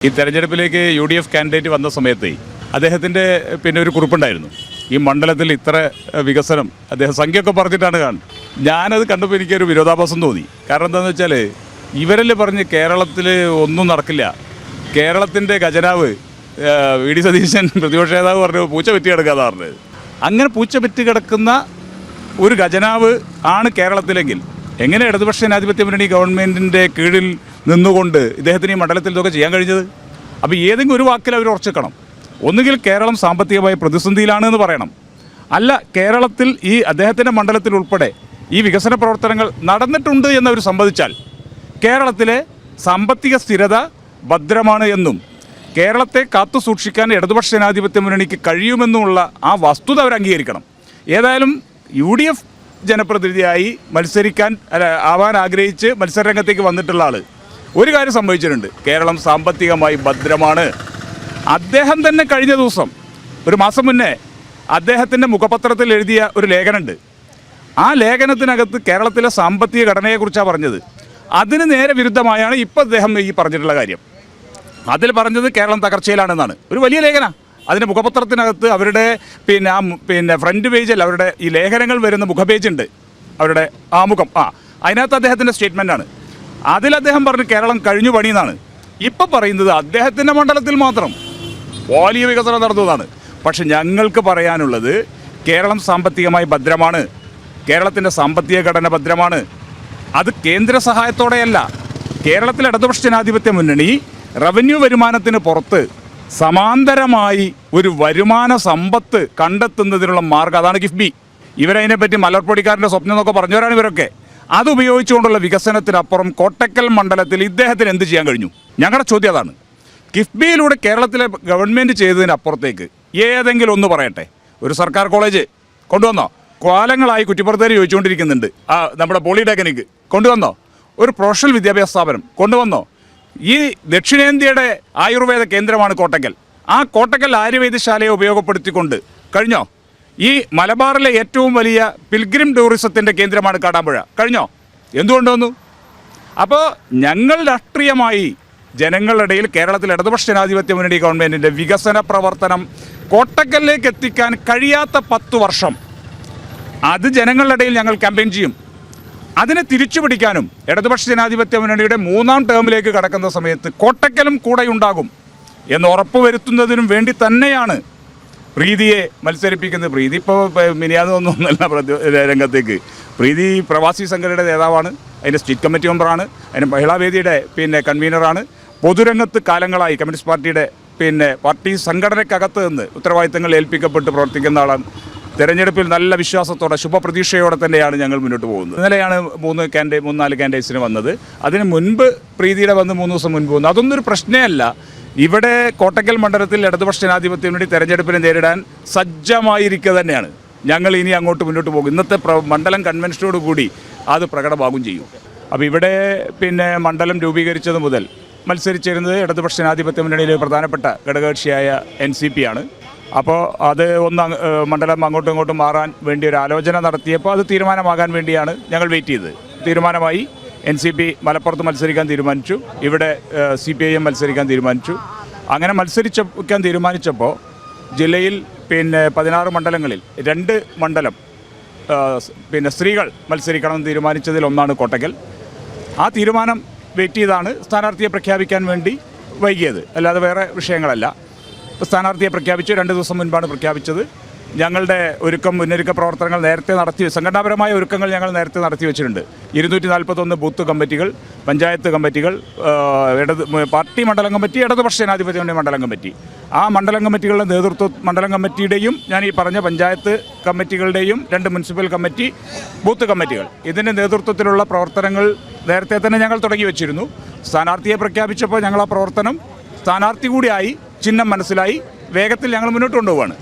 ഈ തെരഞ്ഞെടുപ്പിലേക്ക് UDF candidate വന്ന സമയത്ത് അദ്ദേഹത്തിൻ്റെ ഒരു കുറിപ്പുണ്ടായിരുന്നു. ഈ മണ്ഡലത്തിൽ ഇത്ര വികസനം അദ്ദേഹം സംഖ്യയൊക്കെ പറഞ്ഞിട്ടാണ് കാണുന്നത്. ഞാനത് കണ്ടപ്പോൾ എനിക്കൊരു വിരോധാഭാസം തോന്നി. കാരണം എന്താണെന്ന് വെച്ചാൽ ഇവരെല്ലാം പറഞ്ഞ് കേരളത്തിൽ ഒന്നും നടക്കില്ല, കേരളത്തിൻ്റെ ഖജനാവ് VD സതീശൻ പ്രതിപക്ഷ നേതാവ് പറഞ്ഞു പൂച്ച പെറ്റി കിടക്കാതെ പറഞ്ഞത്. അങ്ങനെ പൂച്ച പെറ്റി കിടക്കുന്ന ഒരു ഖജനാവ് ആണ് കേരളത്തിലെങ്കിൽ എങ്ങനെ ഇടതുപക്ഷ ജനാധിപത്യ മുന്നണി ഗവൺമെൻറ്റിൻ്റെ കീഴിൽ നിന്നുകൊണ്ട് ഇദ്ദേഹത്തിന് ഈ മണ്ഡലത്തിൽ ഇതൊക്കെ ചെയ്യാൻ കഴിഞ്ഞത്? അപ്പോൾ ഏതെങ്കിലും ഒരു വാക്കിൽ അവർ ഉറച്ചിക്കണം. ഒന്നുകിൽ കേരളം സാമ്പത്തികമായി പ്രതിസന്ധിയിലാണെന്ന് പറയണം, അല്ല കേരളത്തിൽ ഈ അദ്ദേഹത്തിൻ്റെ മണ്ഡലത്തിൽ ഉൾപ്പെടെ ഈ വികസന പ്രവർത്തനങ്ങൾ നടന്നിട്ടുണ്ട് എന്നവർ സമ്മതിച്ചാൽ കേരളത്തിലെ സാമ്പത്തിക സ്ഥിരത ഭദ്രമാണ് എന്നും കേരളത്തെ കാത്തു സൂക്ഷിക്കാൻ ഇടതുപക്ഷ ജനാധിപത്യ മുന്നണിക്ക് കഴിയുമെന്നുമുള്ള ആ വസ്തുത അവർ അംഗീകരിക്കണം. ഏതായാലും UDF ജനപ്രതിനിധിയായി ആവാൻ ആഗ്രഹിച്ച് മത്സരരംഗത്തേക്ക് വന്നിട്ടുള്ള ആൾ ഒരു കാര്യം സംഭവിച്ചിട്ടുണ്ട്: കേരളം സാമ്പത്തികമായി ഭദ്രമാണ്. അദ്ദേഹം തന്നെ കഴിഞ്ഞ ദിവസം ഒരു മാസം മുന്നേ അദ്ദേഹത്തിൻ്റെ മുഖപത്രത്തിൽ എഴുതിയ ഒരു ലേഖനമുണ്ട്. ആ ലേഖനത്തിനകത്ത് കേരളത്തിലെ സാമ്പത്തിക ഘടനയെക്കുറിച്ചാണ് പറഞ്ഞത്. അതിന് നേരെ വിരുദ്ധമായാണ് ഇപ്പോൾ അദ്ദേഹം ഈ പറഞ്ഞിട്ടുള്ള കാര്യം. അതിൽ പറഞ്ഞത് കേരളം തകർച്ചയിലാണെന്നാണ്. ഒരു വലിയ ലേഖന. അതിൻ്റെ മുഖപത്രത്തിനകത്ത് അവരുടെ ഫ്രണ്ട് പേജിൽ അവരുടെ ഈ ലേഖനങ്ങൾ വരുന്ന മുഖപേജുണ്ട്, അവരുടെ ആമുഖം. അതിനകത്ത് അദ്ദേഹത്തിൻ്റെ സ്റ്റേറ്റ്മെൻറ്റാണ്. അതിൽ അദ്ദേഹം പറഞ്ഞു കേരളം കഴിഞ്ഞു പണിയെന്നാണ്. ഇപ്പം പറയുന്നത് അദ്ദേഹത്തിൻ്റെ മണ്ഡലത്തിൽ മാത്രം വലിയ വികസനം നടന്നതാണ്. പക്ഷെ ഞങ്ങൾക്ക് പറയാനുള്ളത് കേരളം സാമ്പത്തികമായി ഭദ്രമാണ്, കേരളത്തിൻ്റെ സാമ്പത്തിക ഘടന ഭദ്രമാണ്. അത് കേന്ദ്ര സഹായത്തോടെയല്ല. കേരളത്തിലെ ഇടതുപക്ഷ ജനാധിപത്യ മുന്നണി റവന്യൂ വരുമാനത്തിന് പുറത്ത് സമാന്തരമായി ഒരു വരുമാന സമ്പത്ത് കണ്ടെത്തുന്നതിനുള്ള മാർഗ്ഗം, അതാണ് കിഫ്ബി. ഇവരതിനെപ്പറ്റി മലർപ്പൊടിക്കാരൻ്റെ സ്വപ്നം എന്നൊക്കെ പറഞ്ഞവരാണ് ഇവരൊക്കെ. അതുപയോഗിച്ചുകൊണ്ടുള്ള വികസനത്തിനപ്പുറം കോട്ടക്കൽ മണ്ഡലത്തിൽ ഇദ്ദേഹത്തിന് എന്ത് ചെയ്യാൻ കഴിഞ്ഞു? ഞങ്ങളുടെ ചോദ്യം അതാണ്. കിഫ്ബിയിലൂടെ കേരളത്തിലെ ഗവൺമെൻറ് ചെയ്തതിനപ്പുറത്തേക്ക് ഏതെങ്കിലും ഒന്ന് പറയട്ടെ. ഒരു സർക്കാർ കോളേജ് കൊണ്ടുവന്നോ? കാലങ്ങളായി കുറ്റിപ്പുറത്തേര് ചോദിച്ചുകൊണ്ടിരിക്കുന്നുണ്ട്. നമ്മുടെ പോളിടെക്നിക്ക് കൊണ്ടുവന്നോ? ഒരു പ്രൊഫഷണൽ വിദ്യാഭ്യാസ സ്ഥാപനം കൊണ്ടുവന്നോ? ഈ ദക്ഷിണേന്ത്യയുടെ ആയുർവേദ കേന്ദ്രമാണ് കോട്ടക്കൽ. ആ കോട്ടക്കൽ ആയുർവേദശാലയെ ഉപയോഗപ്പെടുത്തിക്കൊണ്ട് കഴിഞ്ഞോ? ഈ മലബാറിലെ ഏറ്റവും വലിയ പിൽഗ്രിം ടൂറിസത്തിൻ്റെ കേന്ദ്രമാണ് കാടാമ്പുഴ. കഴിഞ്ഞോ? എന്തുകൊണ്ട് വന്നു? അപ്പോൾ ഞങ്ങൾ രാഷ്ട്രീയമായി ജനങ്ങളുടെ ഇടയിൽ കേരളത്തിൽ ഇടതുപക്ഷ ജനാധിപത്യ മുന്നണി ഗവൺമെൻറ്റിൻ്റെ വികസന പ്രവർത്തനം കോട്ടക്കലിലേക്ക് എത്തിക്കാൻ കഴിയാത്ത 10 വർഷം അത് ജനങ്ങളുടെ ഇടയിൽ ഞങ്ങൾ ക്യാമ്പയിൻ ചെയ്യും. അതിനെ തിരിച്ചു പിടിക്കാനും ഇടതുപക്ഷ ജനാധിപത്യ മുന്നണിയുടെ 3ാം ടേമിലേക്ക് കടക്കുന്ന സമയത്ത് കോട്ടക്കലും കൂടെയുണ്ടാകും എന്ന് ഉറപ്പുവരുത്തുന്നതിനും വേണ്ടി തന്നെയാണ് പ്രീതിയെ മത്സരിപ്പിക്കുന്നത്. പ്രീതി ഇപ്പോൾ മിനിയാതൊന്നുമല്ല രംഗത്തേക്ക്. പ്രീതി പ്രവാസി സംഘടനയുടെ നേതാവാണ്, അതിൻ്റെ സ്റ്റേറ്റ് കമ്മിറ്റി മെമ്പറാണ്, അതിൻ്റെ മഹിളാവേദിയുടെ കൺവീനറാണ്. പൊതുരംഗത്ത് കാലങ്ങളായി കമ്മ്യൂണിസ്റ്റ് പാർട്ടിയുടെ പാർട്ടി സംഘടനയ്ക്കകത്ത് നിന്ന് ഉത്തരവാദിത്തങ്ങൾ ഏൽപ്പിക്കപ്പെട്ട് പ്രവർത്തിക്കുന്ന ആളാണ്. തെരഞ്ഞെടുപ്പിൽ നല്ല വിശ്വാസത്തോടെ ശുഭപ്രതീക്ഷയോടെ തന്നെയാണ് ഞങ്ങൾ മുന്നോട്ട് പോകുന്നത്. ഇന്നലെയാണ് 3-4 കാൻഡിഡേറ്റ്സിന് വന്നത്. അതിന് മുൻപ് പ്രീതിയുടെ വന്ന് 3 ദിവസം മുൻപ് വന്നു. അതൊന്നും ഒരു പ്രശ്നമല്ല. ഇവിടെ കോട്ടക്കൽ മണ്ഡലത്തിൽ ഇടതുപക്ഷ ജനാധിപത്യം വേണ്ടി തെരഞ്ഞെടുപ്പിനെ നേരിടാൻ സജ്ജമായിരിക്കുക തന്നെയാണ്. ഞങ്ങൾ ഇനി അങ്ങോട്ട് മുന്നോട്ട് പോകും. ഇന്നത്തെ മണ്ഡലം കൺവെൻഷനോട് കൂടി അത് പ്രകടമാകും ചെയ്യും. അപ്പോൾ ഇവിടെ മണ്ഡലം രൂപീകരിച്ചത് മുതൽ മത്സരിച്ചിരുന്നത് ഇടതുപക്ഷ ജനാധിപത്യ മുന്നണിയിലെ പ്രധാനപ്പെട്ട ഘടകകക്ഷിയായ NCP ആണ്. അപ്പോൾ അത് മണ്ഡലം അങ്ങോട്ടും ഇങ്ങോട്ടും മാറാൻ വേണ്ടി ഒരു ആലോചന നടത്തിയപ്പോൾ അത് തീരുമാനമാകാൻ വേണ്ടിയാണ് ഞങ്ങൾ വെയിറ്റ് ചെയ്തത്. തീരുമാനമായി. NCP മലപ്പുറത്ത് മത്സരിക്കാൻ തീരുമാനിച്ചു, ഇവിടെ CPIM മത്സരിക്കാൻ തീരുമാനിച്ചു. അങ്ങനെ മത്സരിക്കാൻ തീരുമാനിച്ചപ്പോൾ ജില്ലയിൽ 16 മണ്ഡലങ്ങളിൽ 2 മണ്ഡലം സ്ത്രീകൾ മത്സരിക്കണമെന്ന് തീരുമാനിച്ചതിൽ ഒന്നാണ് കോട്ടക്കൽ. ആ തീരുമാനം വെയിറ്റ് ചെയ്താണ് സ്ഥാനാർത്ഥിയെ പ്രഖ്യാപിക്കാൻ വേണ്ടി വൈകിയത്, അല്ലാതെ വേറെ വിഷയങ്ങളല്ല. സ്ഥാനാർത്ഥിയെ പ്രഖ്യാപിച്ചു. 2 ദിവസം മുൻപാണ് പ്രഖ്യാപിച്ചത്. ഞങ്ങളുടെ മുന്നൊരുക്ക പ്രവർത്തനങ്ങൾ നേരത്തെ സംഘടനാപരമായ ഒരുക്കങ്ങൾ ഞങ്ങൾ നേരത്തെ നടത്തി വെച്ചിട്ടുണ്ട്. 241 ബൂത്ത് കമ്മിറ്റികൾ, പഞ്ചായത്ത് കമ്മിറ്റികൾ, പാർട്ടി മണ്ഡലം കമ്മിറ്റി, ഇടതുപക്ഷ ജനാധിപത്യ മണ്ഡലം കമ്മിറ്റി. ആ മണ്ഡലം കമ്മിറ്റികളുടെ മണ്ഡലം കമ്മിറ്റിയുടെയും ഞാൻ ഈ പറഞ്ഞ പഞ്ചായത്ത് കമ്മിറ്റികളുടെയും 2 മുനിസിപ്പൽ കമ്മിറ്റി, ബൂത്ത് കമ്മിറ്റികൾ, ഇതിൻ്റെ നേതൃത്വത്തിലുള്ള പ്രവർത്തനങ്ങൾ നേരത്തെ തന്നെ ഞങ്ങൾ തുടങ്ങി വെച്ചിരുന്നു. സ്ഥാനാർത്ഥിയെ പ്രഖ്യാപിച്ചപ്പോൾ ഞങ്ങൾ ആ പ്രവർത്തനം സ്ഥാനാർത്ഥി കൂടിയായി, ചിഹ്നം മനസ്സിലായി, വേഗത്തിൽ ഞങ്ങൾ മുന്നോട്ട് കൊണ്ടുപോവാണ്.